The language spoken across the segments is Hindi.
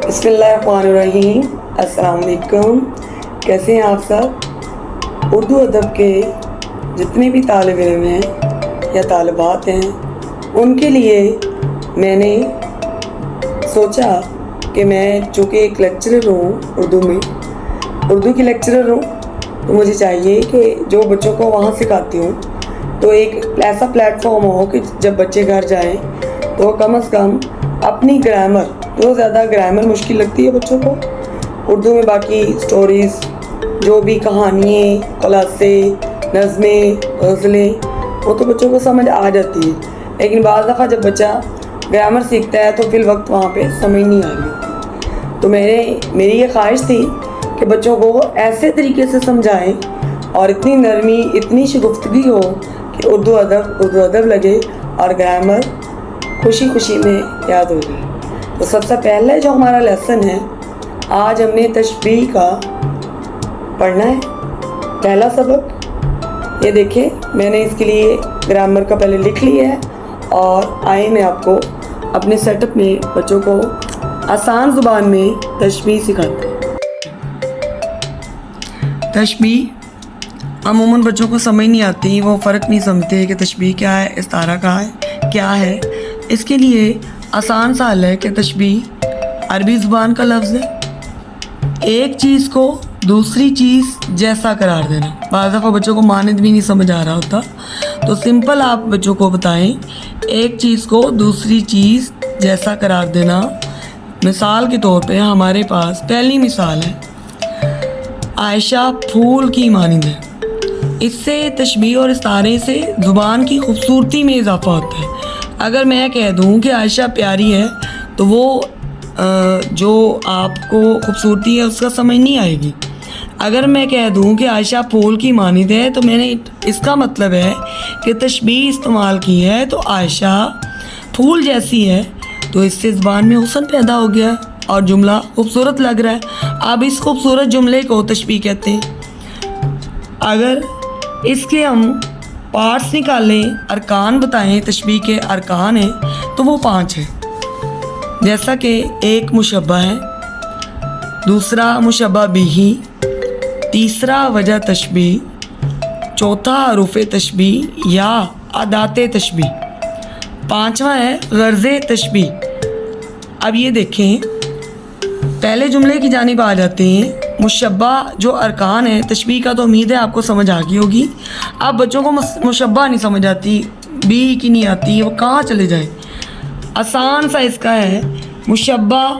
बिस्मिल्लाहिर्रहमानिर्रहीम। अस्सलाम वालेकुम। कैसे हैं आप सब? उर्दू अदब के जितने भी तालिब इल्म हैं या तालिबात हैं, उनके लिए मैंने सोचा कि मैं चूँकि एक लेक्चरर हूँ उर्दू की लेक्चरर हूँ, तो मुझे चाहिए कि जो बच्चों को वहाँ सिखाती हूँ तो एक ऐसा प्लेटफॉर्म हो कि जब बच्चे घर जाएं तो कम से कम अपनी ग्रामर, तो ज़्यादा ग्रामर मुश्किल लगती है बच्चों को उर्दू में, बाकी स्टोरीज़ जो भी कहानियाँ, खलासे, नज़में, गज़लें, वो तो बच्चों को समझ आ जाती है। लेकिन बाज़ दफ़ा जब बच्चा ग्रामर सीखता है तो फिर वक्त वहाँ पे समझ नहीं आ रही होती। तो मेरी ये ख्वाहिश थी कि बच्चों को ऐसे तरीके से समझाएं और इतनी नरमी, इतनी शगुफ्तगी हो कि उर्दू अदब लगे और ग्रामर खुशी खुशी में याद हो जाए। तो सबसे पहले जो हमारा लेसन है, आज हमने तशबीह का पढ़ना है, पहला सबक। ये देखें, मैंने इसके लिए ग्रामर का पहले लिख लिया है और आए मैं आपको अपने सेटअप में बच्चों को आसान ज़ुबान में तशबीह सिखाते हैं। तशबीह अमूमन बच्चों को समझ नहीं आती, वो फ़र्क नहीं समझते कि तशबीह क्या है, इस्तारा कहाँ है, क्या है। इसके लिए आसान सा हल है कि तशबीह अरबी ज़ुबान का लफ्ज़ है, एक चीज़ को दूसरी चीज़ जैसा करार देना। बाज़ दफ़ा बच्चों को मानद भी नहीं समझ आ रहा होता, तो सिंपल आप बच्चों को बताएं, एक चीज़ को दूसरी चीज़ जैसा करार देना। मिसाल के तौर पे हमारे पास पहली मिसाल है, आयशा फूल की मानिंद है। इससे तशबीह और इस्तारे से ज़ुबान की खूबसूरती में इजाफा होता है। अगर मैं कह दूं कि आयशा प्यारी है, तो वो जो आपको खूबसूरती है उसका समझ नहीं आएगी। अगर मैं कह दूं कि आयशा फूल की मानिंद है, तो मैंने इसका मतलब है कि तशबीह इस्तेमाल की है, तो आयशा फूल जैसी है, तो इससे ज़ुबान में हुस्न पैदा हो गया और जुमला खूबसूरत लग रहा है। अब इस खूबसूरत जुमले को तशबीह कहते हैं। अगर इसके हम पार्ट्स निकालें, अरकान बताएं, तशबीह के अरकान हैं तो वो 5 हैं। जैसा कि एक मुशब्बा है, दूसरा मुशब्बा बिही, तीसरा वजह तशबीह, चौथा हरूफ तशबीह या अदाते तशबीह, पांचवा है गर्ज़े तशबीह। अब ये देखें, पहले जुमले की जानिब आ जाते हैं। मुशब्बा जो अरकान है तशबीह का, तो उम्मीद है आपको समझ आ गई होगी। अब बच्चों को मुशब्बा नहीं समझ आती, बी की नहीं आती, वो कहाँ चले जाए। आसान सा इसका है, मुशब्बा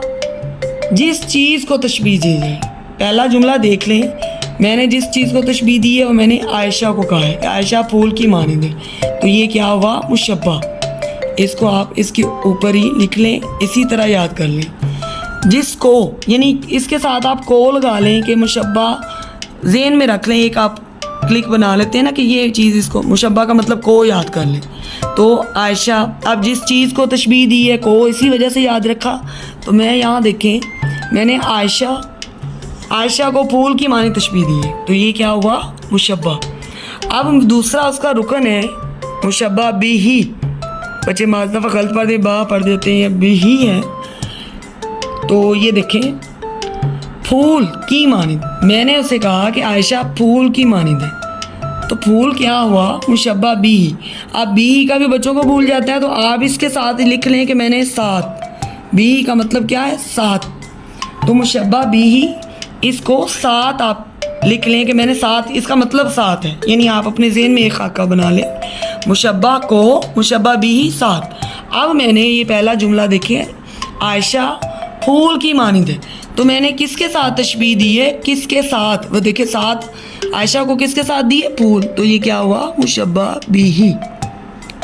जिस चीज़ को तशबीह दी जाए। पहला जुमला देख लें, मैंने जिस चीज़ को तशबीह दी है वो मैंने आयशा को कहा है, आयशा फूल की मानिंद है, तो ये क्या हुआ, मुशब्बा। इसको आप इसके ऊपर ही लिख लें, इसी तरह याद कर लें। जिसको, यानी इसके साथ आप को लगा लें कि मुशब्बा ज़हन में रख लें, एक आप क्लिक बना लेते हैं ना कि ये चीज़, इसको मुशब्बा का मतलब को याद कर लें। तो आयशा, अब जिस चीज़ को तशबीह दी है को इसी वजह से याद रखा, तो मैं यहाँ देखें, मैंने आयशा को फूल की मानी तशबीह दी है, तो ये क्या हुआ, मुशब्बा। अब दूसरा उसका रुकन है मुशब्बा बिही। बच्चे माज़ दफ़ा गलत पढ़ देते हैं, बिही है। तो ये देखें, फूल की मानिंद, मैंने उसे कहा कि आयशा फूल की मानिंद है, तो फूल क्या हुआ, मुशब्बा बिही। अब बिही का भी बच्चों को भूल जाता है, तो आप इसके साथ लिख लें कि मैंने साथ, बिही का मतलब क्या है, साथ, तो मुशब्बा बिही, इसको साथ आप लिख लें कि मैंने साथ, इसका मतलब साथ है। यानी आप अपने ज़हन में एक खाका बना लें, मुशब्बा को मुशब्बा बिही साथ। अब मैंने ये पहला जुमला देखें, आयशा फूल की मानिंद है, तो मैंने किसके साथ तशबीह दी है, किसके साथ, वो देखिए साथ, आयशा को किसके साथ दी है, फूल, तो ये क्या हुआ, मुशब्बा बिही।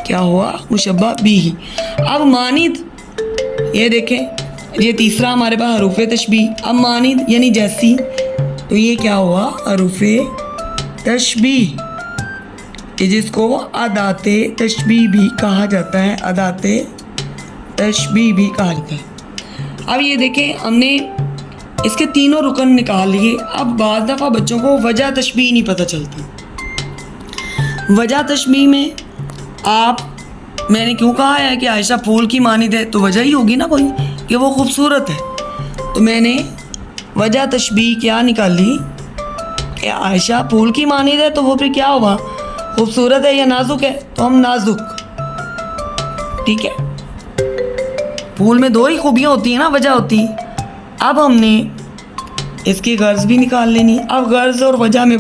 क्या हुआ, मुशब्बा बिही। अब मानिंद, ये देखें, ये तीसरा हमारे पास हरूफ तशबीह। अब मानिंद यानी जैसी, तो ये क्या हुआ, हरूफ तशबीह, कि जिसको अदाते तशबीह भी कहा जाता है, अदाते तशबीह भी कहा जाता है। अब ये देखें, हमने इसके तीनों रुकन निकाल लिए। अब बाज़ दफ़ा बच्चों को वजह तशबीह नहीं पता चलती। वजह तशबीह में मैंने क्यों कहा है कि आयशा फूल की मानिंद है, तो वजह ही होगी ना कोई कि वो खूबसूरत है। तो मैंने वजह तशबीह क्या निकाली कि आयशा फूल की मानिद है, तो वो फिर क्या हुआ, खूबसूरत है या नाजुक है, तो हम नाजुक, ठीक है। फूल में दो ही खूबियाँ होती हैं ना, वजह होती है। अब हमने इसकी गर्ज भी निकाल लेनी। अब गर्ज और वजह में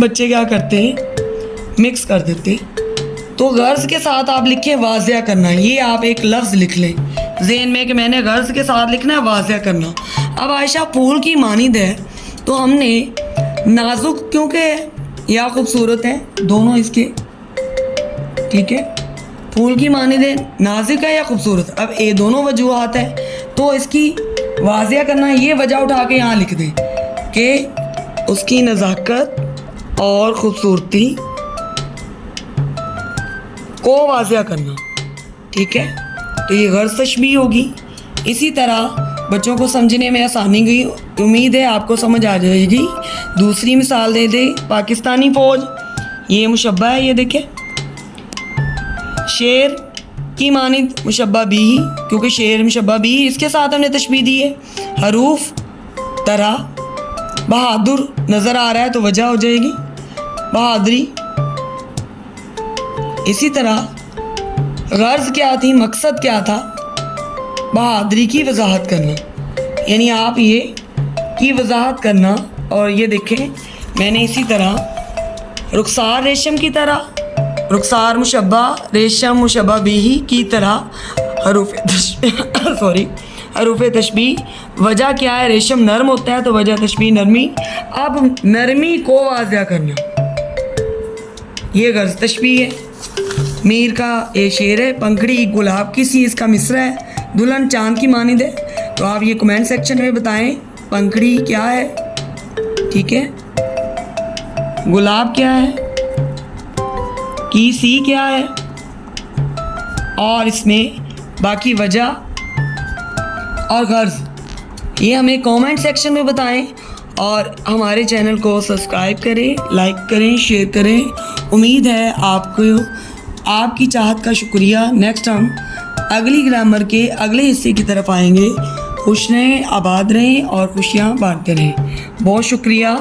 बच्चे क्या करते हैं, मिक्स कर देते। तो गर्ज के साथ आप लिखें वाज़िया करना, ये आप एक लफ्ज़ लिख लें ज़हन में कि मैंने गर्ज के साथ लिखना है वाज़िया करना। अब आयशा फूल की मानिद है, तो हमने नाजुक क्योंकि है या खूबसूरत है, दोनों इसके, ठीक है। फूल की मानिद है, नाजुक है या खूबसूरत, अब ये दोनों वजूहात है, तो इसकी वाज़िया करना, ये वजह उठा के यहाँ लिख दें कि उसकी नज़ाकत और ख़ूबसूरती को वाज़िया करना, ठीक है। तो ये गर्ज़ तशबीह होगी। इसी तरह बच्चों को समझने में आसानी गई, उम्मीद है आपको समझ आ जाएगी। दूसरी मिसाल दे दे, पाकिस्तानी फ़ौज, ये मुशब्बा है, ये देखें। शेर की मानिद मुशब्बा भी, क्योंकि शेर मुशब्बा भी, इसके साथ हमने तशबीह दी है। हरूफ तरह, बहादुर नज़र आ रहा है तो वजह हो जाएगी बहादुरी। इसी तरह गर्ज़ क्या थी, मकसद क्या था, बहादुरी की वजाहत करना, यानी आप ये की वजाहत करना। और ये देखें मैंने इसी तरह रुखसार रेशम की तरह, रुखसार मुशब्बा, रेशम मुशब्बा बिही की तरह हरूफ सॉरी हरूफ तशबीह। वजह क्या है, रेशम नरम होता है तो वजह तशबीह नरमी। अब नरमी को वाज़िया करना, ये गर्ज़ तशबीह है। मीर का ये शेर है, पंखड़ी गुलाब की सी इसका मिसरा है, दुल्हन चांद की मानिद है। तो आप ये कमेंट सेक्शन में बताएं पंखड़ी क्या है, ठीक है, गुलाब क्या है, की सी क्या है, और इसमें बाकी वजह और गर्ज़, ये हमें कमेंट सेक्शन में बताएं। और हमारे चैनल को सब्सक्राइब करें, लाइक करें, शेयर करें। उम्मीद है आपको आपकी चाहत का शुक्रिया। नेक्स्ट हम अगली ग्रामर के अगले हिस्से की तरफ आएंगे। खुश रहें, आबाद रहें और खुशियाँ बांटते रहें। बहुत शुक्रिया।